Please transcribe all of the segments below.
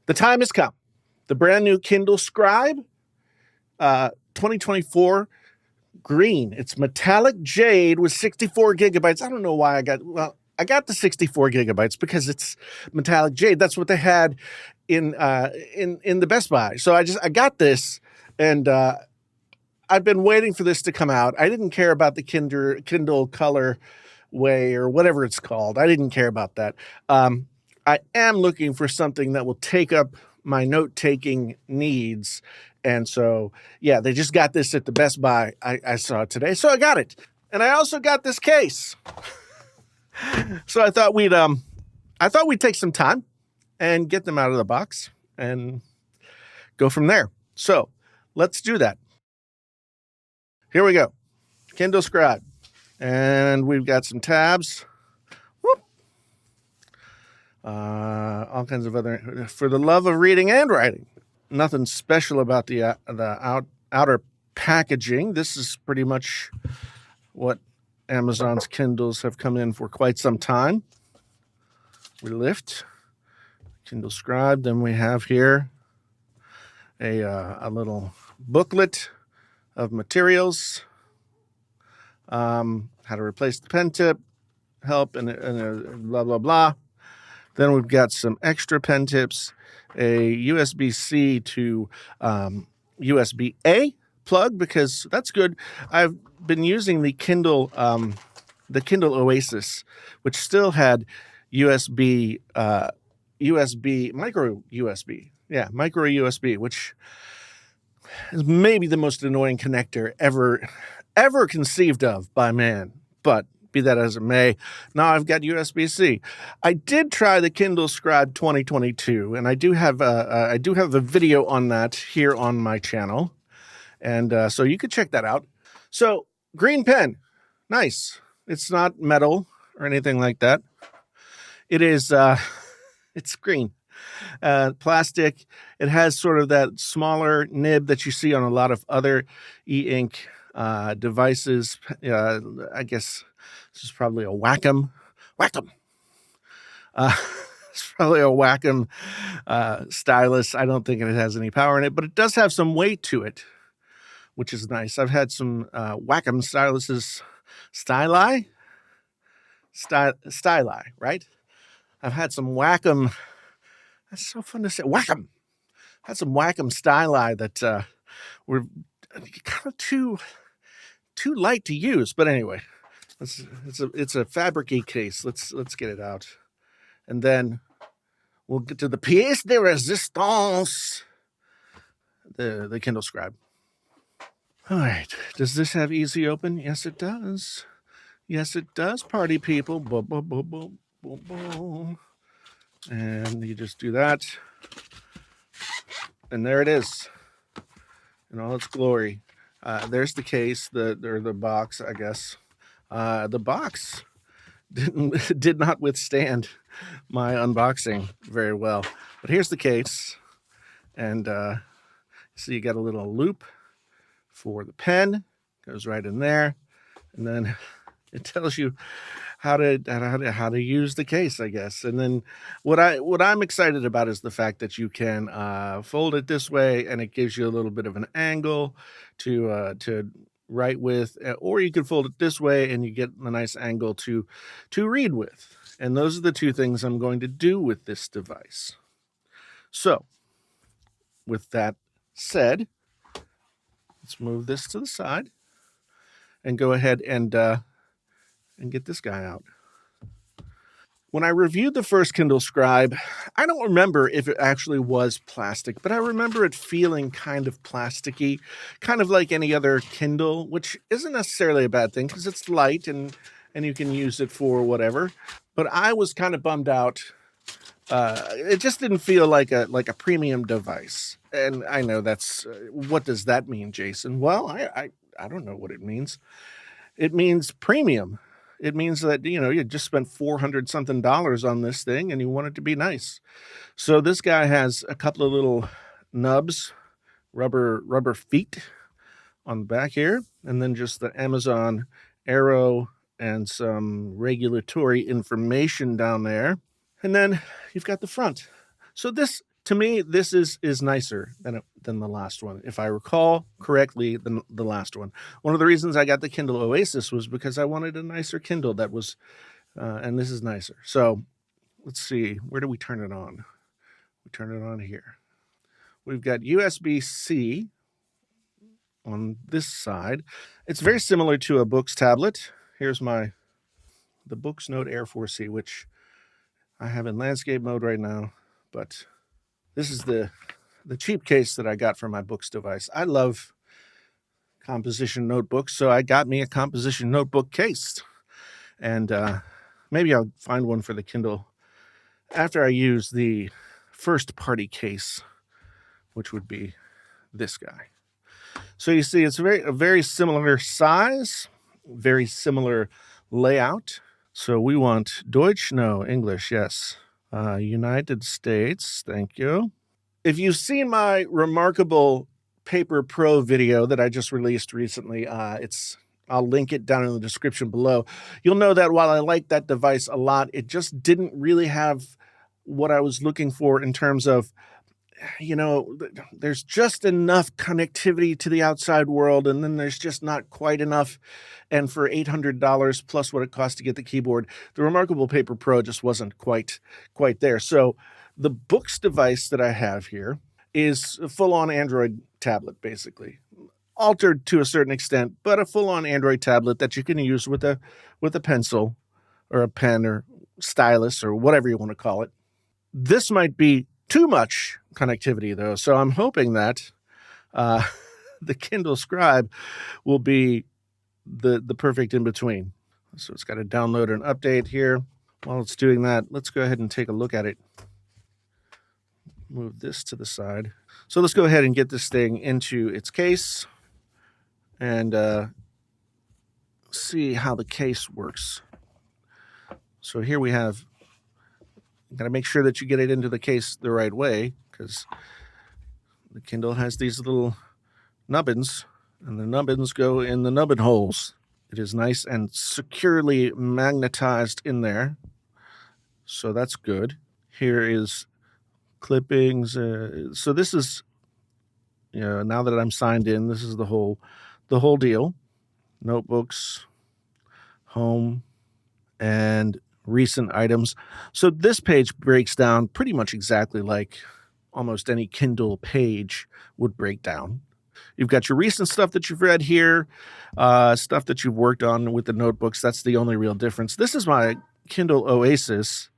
The time has come. The brand new Kindle Scribe, 2024 green. It's metallic jade with 64 gigabytes. I don't know why I got the 64 gigabytes because it's metallic jade. That's what they had in the Best Buy. So I got this, and I've been waiting for this to come out. I didn't care about the Kindle Color Way or whatever it's called. I didn't care about that. I am looking for something that will take up my note-taking needs. And so, yeah, they just got this at the Best Buy. I saw it today, so I got it. And I also got this case. So I thought we'd take some time and get them out of the box and go from there. So let's do that. Here we go. Kindle Scribe. And we've got some tabs. Whoop. All kinds of other, for the love of reading and writing. Nothing special about the outer packaging. This is pretty much what Amazon's Kindles have come in for quite some time. We lift Kindle Scribe. Then we have here a little booklet of materials, how to replace the pen tip, help, and blah, blah, blah. Then we've got some extra pen tips, a USB-C to USB-A plug, because that's good. I've been using the Kindle Oasis, which still had USB, micro USB, which is maybe the most annoying connector ever conceived of by man. But be that as it may, now I've got USB-C. I did try the Kindle Scribe 2022, and I do have a video on that here on my channel, and so you could check that out. So green pen, nice. It's not metal or anything like that. It is it's green. Plastic. It has sort of that smaller nib that you see on a lot of other e-ink devices. I guess this is probably a Wacom. It's probably a Wacom stylus. I don't think it has any power in it, but it does have some weight to it, which is nice. I've had some Wacom styluses, styli, right? I've had some Wacom. That's so fun to say. Wacom. Had some Wacom styli that were kind of too light to use. But anyway, it's a fabric-y case. Let's get it out, and then we'll get to the pièce de résistance, the Kindle Scribe. All right. Does this have easy open? Yes, it does. Yes, it does. Party people. Boom, boom, boom, boom, boom, boom. And you just do that. And there it is in all its glory. There's the case, the box, I guess. The box did not withstand my unboxing very well. But here's the case. And so you got a little loop for the pen. Goes right in there. And then it tells you how to use the case, I guess. And then what I'm excited about is the fact that you can fold it this way, and it gives you a little bit of an angle to write with, or you can fold it this way and you get a nice angle to read with. And those are the two things I'm going to do with this device. So with that said, let's move this to the side and go ahead and get this guy out. When I reviewed the first Kindle Scribe, I don't remember if it actually was plastic, but I remember it feeling kind of plasticky, kind of like any other Kindle, which isn't necessarily a bad thing because it's light and you can use it for whatever. But I was kind of bummed out. It just didn't feel like a premium device. And I know that's, what does that mean, Jason? Well, I don't know what it means. It means premium. It means that, you just spent $400 something on this thing and you want it to be nice. So this guy has a couple of little nubs, rubber feet on the back here, and then just the Amazon arrow and some regulatory information down there. And then you've got the front. So this to me, this is nicer than the last one. If I recall correctly, than the last one. One of the reasons I got the Kindle Oasis was because I wanted a nicer Kindle that was, and this is nicer. So let's see, where do we turn it on? We turn it on here. We've got USB-C on this side. It's very similar to a Books tablet. Here's the Books Note Air 4C, which I have in landscape mode right now, but this is the cheap case that I got for my Books device. I love composition notebooks, so I got me a composition notebook case. And maybe I'll find one for the Kindle after I use the first party case, which would be this guy. So you see, it's a very similar size, very similar layout. So we want Deutsch, no, English, yes. United States, thank you. If you've seen my remarkable Paper Pro video that I just released recently, I'll link it down in the description below. You'll know that while I like that device a lot, it just didn't really have what I was looking for in terms of, there's just enough connectivity to the outside world, and then there's just not quite enough. And for $800 plus what it costs to get the keyboard, the Remarkable Paper Pro just wasn't quite there. So the Books device that I have here is a full-on Android tablet, basically. Altered to a certain extent, but a full-on Android tablet that you can use with a pencil or a pen or stylus or whatever you want to call it. This might be too much connectivity, though, so I'm hoping that the Kindle Scribe will be the perfect in-between. So it's got to download an update here. While it's doing that, let's go ahead and take a look at it. Move this to the side. So let's go ahead and get this thing into its case and see how the case works. So here we have, got to make sure that you get it into the case the right way, because the Kindle has these little nubbins, and the nubbins go in the nubbin holes. It is nice and securely magnetized in there, so that's good. Here is clippings. So this is, now that I'm signed in, this is the whole deal. Notebooks, home, and recent items. So this page breaks down pretty much exactly like almost any Kindle page would break down. You've got your recent stuff that you've read here, stuff that you've worked on with the notebooks. That's the only real difference. This is my Kindle Oasis,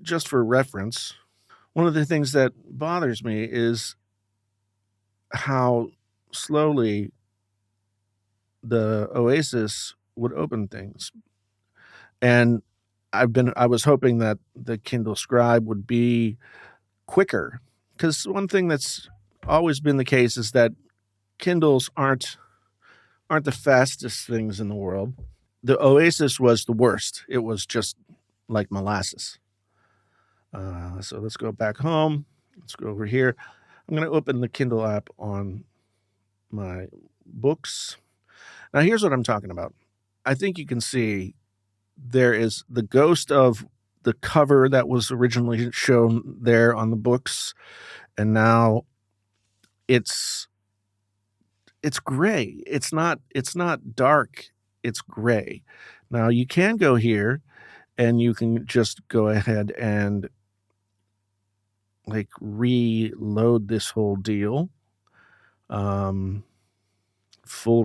just for reference. One of the things that bothers me is how slowly the Oasis would open things. And I was hoping that the Kindle Scribe would be quicker, because one thing that's always been the case is that Kindles aren't the fastest things in the world. The Oasis was the worst. It was just like molasses. So let's go back home. Let's go over here. I'm going to open the Kindle app on my books. Now, here's what I'm talking about. I think you can see there is the ghost of the cover that was originally shown there on the books, and now it's gray. It's not dark. It's gray. Now you can go here and you can just go ahead and like reload this whole deal. Full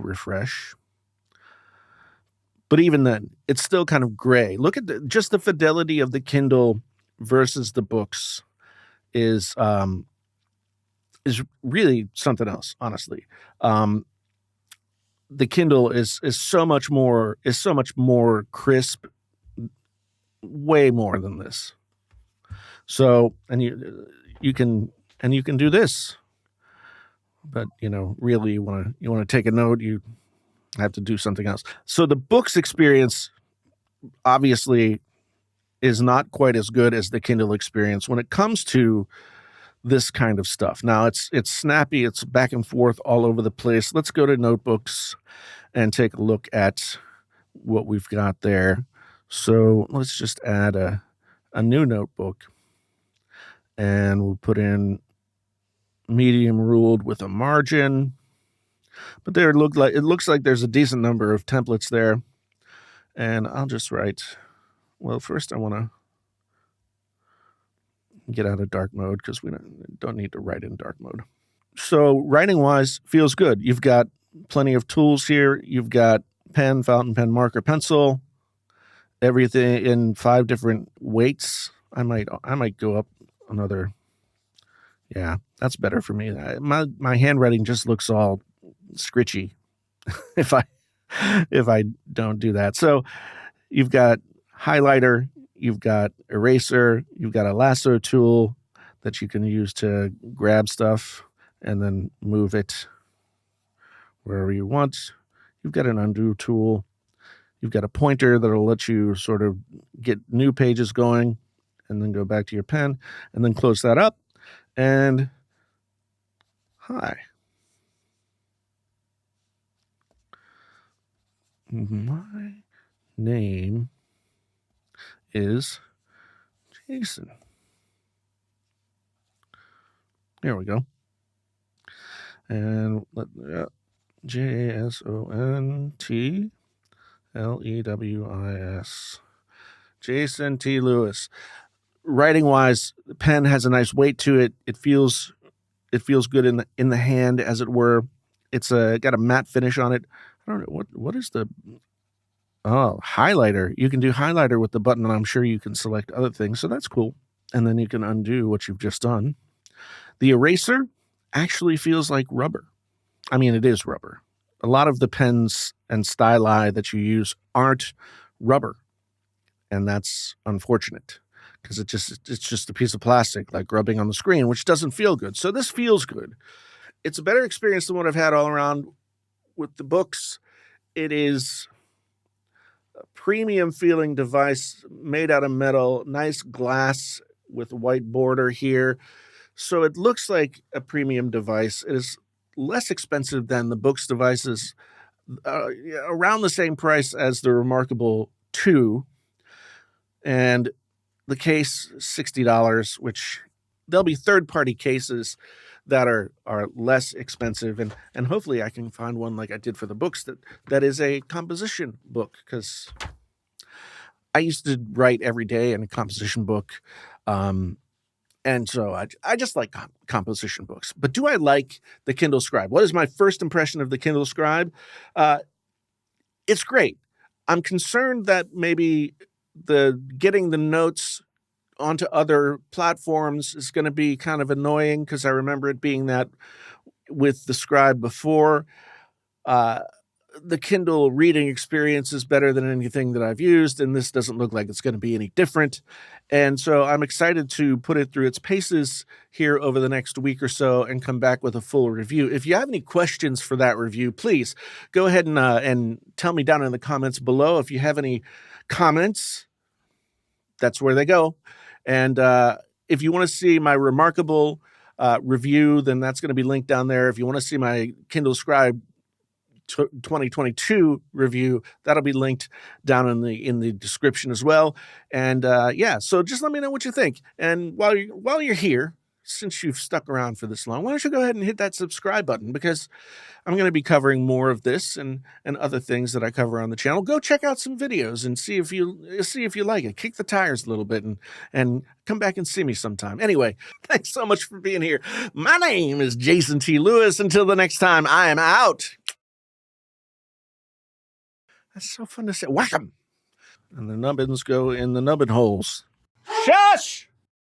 refresh. But even then, it's still kind of gray. Look at just the fidelity of the Kindle versus the books is really something else, honestly. The Kindle is so much more crisp, way more than this. So, and you can do this, but really you want to take a note, you have to do something else. So the books experience obviously is not quite as good as the Kindle experience when it comes to this kind of stuff. Now it's snappy, it's back and forth all over the place. Let's go to notebooks and take a look at what we've got there. So let's just add a new notebook, and we'll put in medium ruled with a margin. But it looks like there's a decent number of templates there. And I'll just write, well, first I want to get out of dark mode because we don't need to write in dark mode. So writing-wise, feels good. You've got plenty of tools here. You've got pen, fountain pen, marker, pencil, everything in 5 different weights. I might go up another. Yeah, that's better for me. My handwriting just looks all scritchy if I don't do that. So you've got highlighter, you've got eraser, you've got a lasso tool that you can use to grab stuff and then move it wherever you want. You've got an undo tool. You've got a pointer that'll let you sort of get new pages going and then go back to your pen and then close that up. And hi. My name is Jason. There we go. And JASONTLEWIS. Jason T. Lewis. Writing wise, the pen has a nice weight to it. It feels good in the hand, as it were. It's got a matte finish on it. I don't know what is the highlighter. You can do highlighter with the button, and I'm sure you can select other things. So that's cool. And then you can undo what you've just done. The eraser actually feels like rubber. I mean, it is rubber. A lot of the pens and styli that you use aren't rubber, and that's unfortunate because it's just a piece of plastic like rubbing on the screen, which doesn't feel good. So this feels good. It's a better experience than what I've had all around with the books. It is a premium feeling device made out of metal, nice glass with a white border here. So it looks like a premium device. It is less expensive than the books devices, around the same price as the Remarkable 2. And the case, $60, which there'll be third-party cases that are less expensive. And hopefully I can find one like I did for the books that is a composition book, because I used to write every day in a composition book. And so I just like composition books. But do I like the Kindle Scribe? What is my first impression of the Kindle Scribe? It's great. I'm concerned that maybe getting the notes onto other platforms is going to be kind of annoying, because I remember it being that with the Scribe before. The Kindle reading experience is better than anything that I've used, and this doesn't look like it's going to be any different. And so I'm excited to put it through its paces here over the next week or so and come back with a full review. If you have any questions for that review, please go ahead and tell me down in the comments below. If you have any comments, that's where they go. And if you want to see my Remarkable review, then that's going to be linked down there. If you want to see my Kindle Scribe 2022 review, that'll be linked down in the description as well. And so just let me know what you think. And while you're here, since you've stuck around for this long, why don't you go ahead and hit that subscribe button, because I'm going to be covering more of this and other things that I cover on the channel. Go check out some videos and see if you like it. Kick the tires a little bit and come back and see me sometime. Anyway, thanks so much for being here. My name is Jason T. Lewis. Until the next time, I am out. That's so fun to say. Whack 'em. And the nubbins go in the nubbin holes. Shush!